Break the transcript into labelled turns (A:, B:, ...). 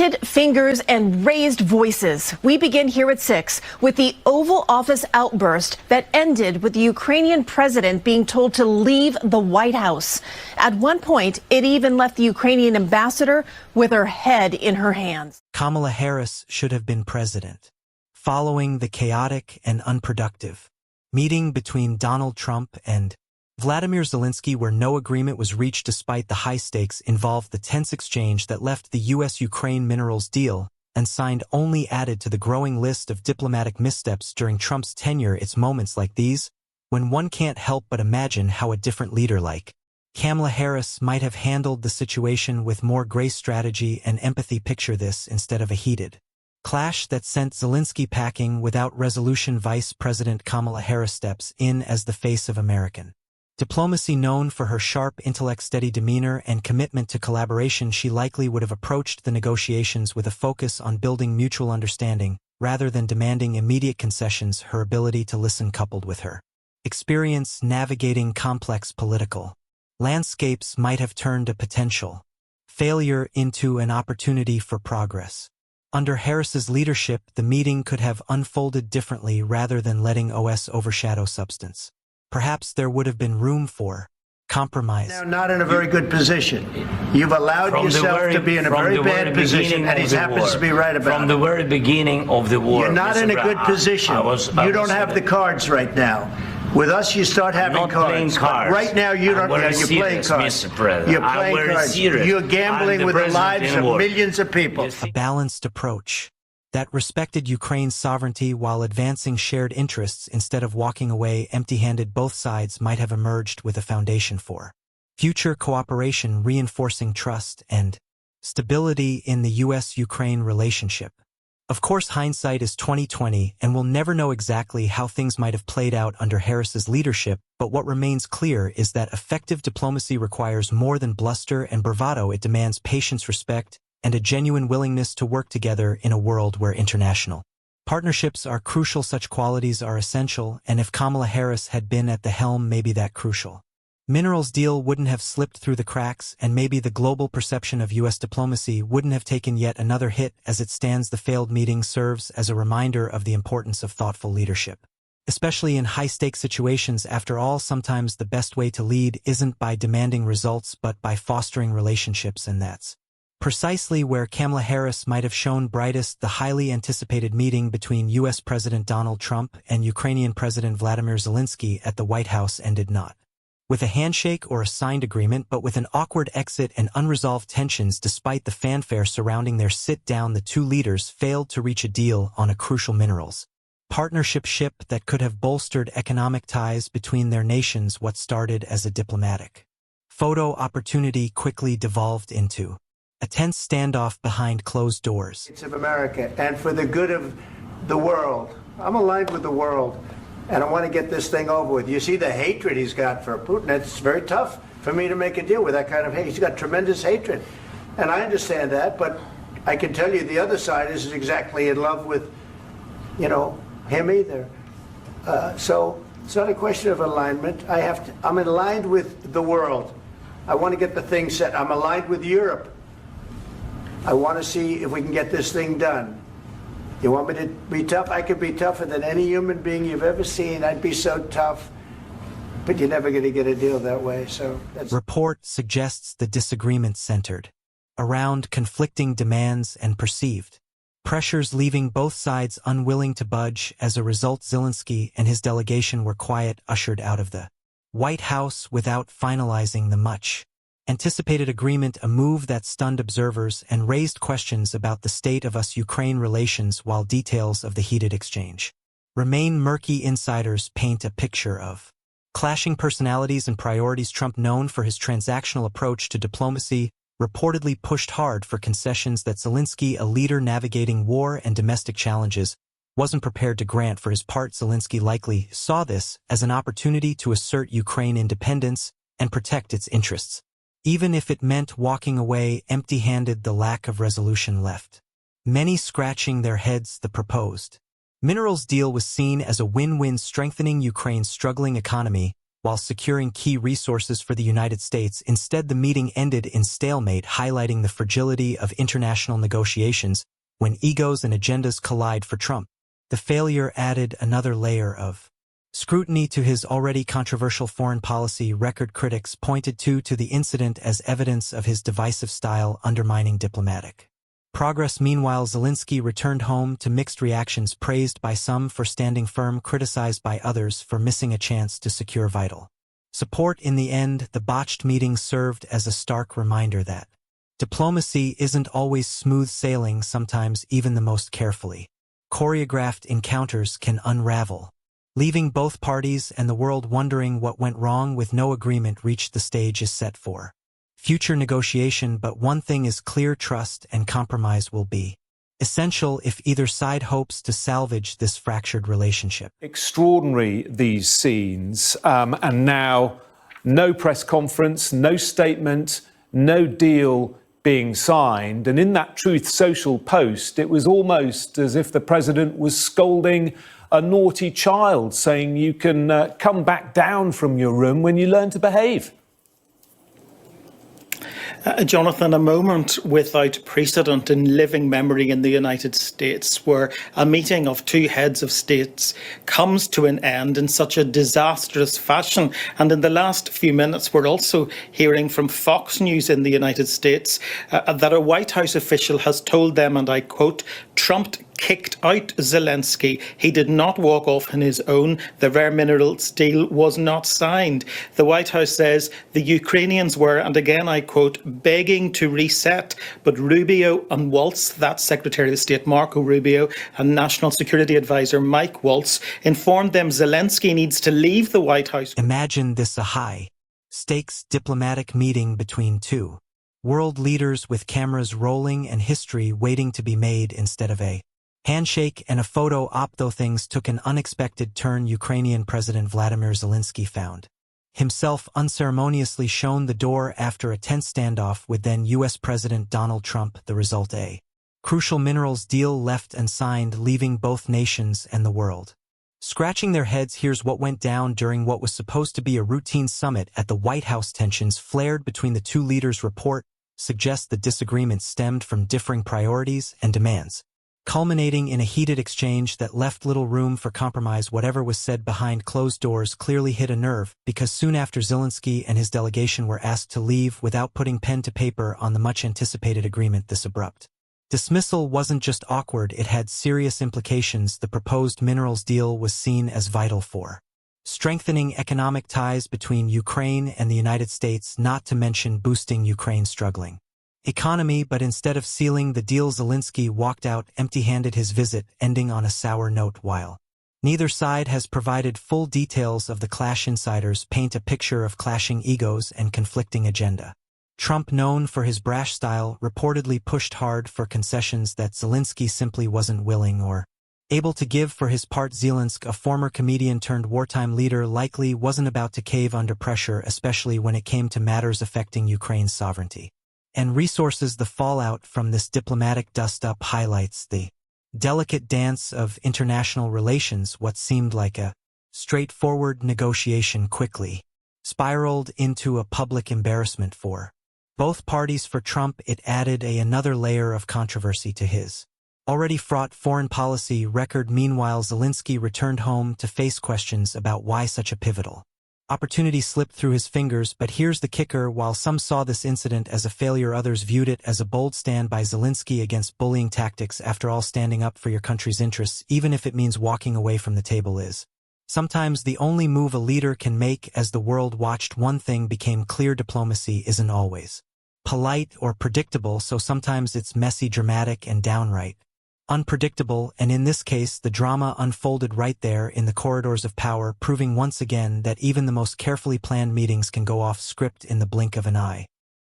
A: Fingers and raised voices. We begin here at 6 with the Oval Office outburst that ended with the Ukrainian president being told to leave the White House. At one point, it even left the Ukrainian ambassador with her head in her hands.
B: Kamala Harris should have been president. Following the chaotic and unproductive meeting between Donald Trump and Vladimir Zelensky, where no agreement was reached despite the high stakes involved, the tense exchange that left the U.S.-Ukraine minerals deal unsigned only added to the growing list of diplomatic missteps during Trump's tenure. It's moments like these when one can't help but imagine how a different leader like Kamala Harris might have handled the situation with more grace, strategy, and empathy. Picture this instead of a heated clash that sent Zelensky packing without resolution. Vice President Kamala Harris steps in as the face of American diplomacy. Known for her sharp intellect, steady demeanor, and commitment to collaboration, she likely would have approached the negotiations with a focus on building mutual understanding, rather than demanding immediate concessions. Her ability to listen, coupled with her experience navigating complex political landscapes, might have turned a potential failure into an opportunity for progress. Under Harris's leadership, the meeting could have unfolded differently rather than letting OS overshadow substance. Perhaps there would have been room for compromise.
C: Now, not in a very good position. You've allowed yourself to be in a very bad position, and he happens to be right about it.
D: From the very beginning of the war.
C: You're not in a good position. You don't have the cards right now. With us, you start having cards. Right now, you don't. You're playing cards. You're playing cards. You're gambling with the lives of millions of people.
B: A balanced approach that respected Ukraine's sovereignty while advancing shared interests instead of walking away empty-handed. Both sides might have emerged with a foundation for future cooperation, reinforcing trust and stability in the U.S.-Ukraine relationship. Of course, hindsight is 20/20, and we'll never know exactly how things might have played out under Harris's leadership, but what remains clear is that effective diplomacy requires more than bluster and bravado. It demands patience, respect, and a genuine willingness to work together in a world where international partnerships are crucial. Such qualities are essential, and if Kamala Harris had been at the helm, maybe that crucial minerals deal wouldn't have slipped through the cracks, and maybe the global perception of U.S. diplomacy wouldn't have taken yet another hit. As it stands, the failed meeting serves as a reminder of the importance of thoughtful leadership, especially in high-stakes situations. After all, sometimes the best way to lead isn't by demanding results, but by fostering relationships, and that's precisely where Kamala Harris might have shone brightest. The highly anticipated meeting between U.S. President Donald Trump and Ukrainian President Vladimir Zelensky at the White House ended not with a handshake or a signed agreement, but with an awkward exit and unresolved tensions. Despite the fanfare surrounding their sit-down, the two leaders failed to reach a deal on a crucial minerals partnership that could have bolstered economic ties between their nations. What started as a diplomatic photo opportunity quickly devolved into a tense standoff behind closed doors.
C: It's of America and for the good of the world. I'm aligned with the world, and I want to get this thing over with. You see the hatred he's got for Putin. It's very tough for me to make a deal with that kind of hate. He's got tremendous hatred, and I understand that, but I can tell you the other side isn't exactly in love with, him either. So it's not a question of alignment. I'm aligned with the world. I want to get the thing set. I'm aligned with Europe. I want to see if we can get this thing done. You want me to be tough? I could be tougher than any human being you've ever seen. I'd be so tough. But you're never going to get a deal that way. So that's...
B: Report suggests the disagreement centered around conflicting demands and perceived pressures, leaving both sides unwilling to budge. As a result, Zelensky and his delegation were quiet, ushered out of the White House without finalizing the much anticipated agreement, a move that stunned observers and raised questions about the state of US-Ukraine relations. While details of the heated exchange remain murky, insiders paint a picture of clashing personalities and priorities. Trump, known for his transactional approach to diplomacy, reportedly pushed hard for concessions that Zelensky, a leader navigating war and domestic challenges, wasn't prepared to grant. For his part, Zelensky likely saw this as an opportunity to assert Ukraine independence and protect its interests, even if it meant walking away empty-handed. The lack of resolution left many scratching their heads. The proposed minerals deal was seen as a win-win, strengthening Ukraine's struggling economy while securing key resources for the United States. Instead, the meeting ended in stalemate, highlighting the fragility of international negotiations when egos and agendas collide for Trump. The failure added another layer of scrutiny to his already controversial foreign policy record. Critics pointed to the incident as evidence of his divisive style undermining diplomatic progress. Meanwhile, Zelensky returned home to mixed reactions, praised by some for standing firm, criticized by others for missing a chance to secure vital support. In the end, the botched meeting served as a stark reminder that diplomacy isn't always smooth sailing. Sometimes even the most carefully choreographed encounters can unravel, leaving both parties and the world wondering what went wrong. With no agreement reached, the stage is set for future negotiation, but one thing is clear: trust and compromise will be essential if either side hopes to salvage this fractured relationship.
E: Extraordinary, these scenes, and now no press conference, no statement, no deal being signed. And in that Truth Social post, it was almost as if the president was scolding a naughty child, saying you can come back down from your room when you learn to behave.
F: Jonathan, a moment without precedent in living memory in the United States, where a meeting of two heads of states comes to an end in such a disastrous fashion. And in the last few minutes, we're also hearing from Fox News in the United States that a White House official has told them, and I quote, "Trump kicked out Zelensky. He did not walk off on his own. The rare minerals deal was not signed." The White House says the Ukrainians were, and again I quote, "begging to reset." But Rubio and Waltz, that's Secretary of State Marco Rubio, and National Security Advisor Mike Waltz, informed them Zelensky needs to leave the White House.
B: Imagine this: a high-stakes diplomatic meeting between two world leaders, with cameras rolling and history waiting to be made instead of a handshake and a photo op. Though things took an unexpected turn, Ukrainian President Vladimir Zelensky found himself unceremoniously shown the door after a tense standoff with then U.S. President Donald Trump. The result: a crucial minerals deal left unsigned, leaving both nations and the world scratching their heads. Here's what went down during what was supposed to be a routine summit at the White House. Tensions flared between the two leaders. Report suggests the disagreement stemmed from differing priorities and demands, culminating in a heated exchange that left little room for compromise. Whatever was said behind closed doors clearly hit a nerve, because soon after, Zelensky and his delegation were asked to leave without putting pen to paper on the much-anticipated agreement. This abrupt dismissal wasn't just awkward, it had serious implications. The proposed minerals deal was seen as vital for strengthening economic ties between Ukraine and the United States, not to mention boosting Ukraine's struggling economy. But instead of sealing the deal, Zelensky walked out empty-handed, his visit ending on a sour note. While neither side has provided full details of the clash, insiders paint a picture of clashing egos and conflicting agenda. Trump, known for his brash style, reportedly pushed hard for concessions that Zelensky simply wasn't willing or able to give. For his part, Zelensky, a former comedian turned wartime leader, likely wasn't about to cave under pressure, especially when it came to matters affecting Ukraine's sovereignty and resources. The fallout from this diplomatic dust-up highlights the delicate dance of international relations. What seemed like a straightforward negotiation quickly spiraled into a public embarrassment for both parties. For Trump, it added another layer of controversy to his already fraught foreign policy record. Meanwhile, Zelensky returned home to face questions about why such a pivotal opportunity slipped through his fingers. But here's the kicker: while some saw this incident as a failure, others viewed it as a bold stand by Zelensky against bullying tactics. After all, standing up for your country's interests, even if it means walking away from the table, is sometimes the only move a leader can make. As the world watched, one thing became clear: diplomacy isn't always polite or predictable, so sometimes it's messy, dramatic, and downright unpredictable. And in this case, the drama unfolded right there in the corridors of power, proving once again that even the most carefully planned meetings can go off script in the blink of an eye.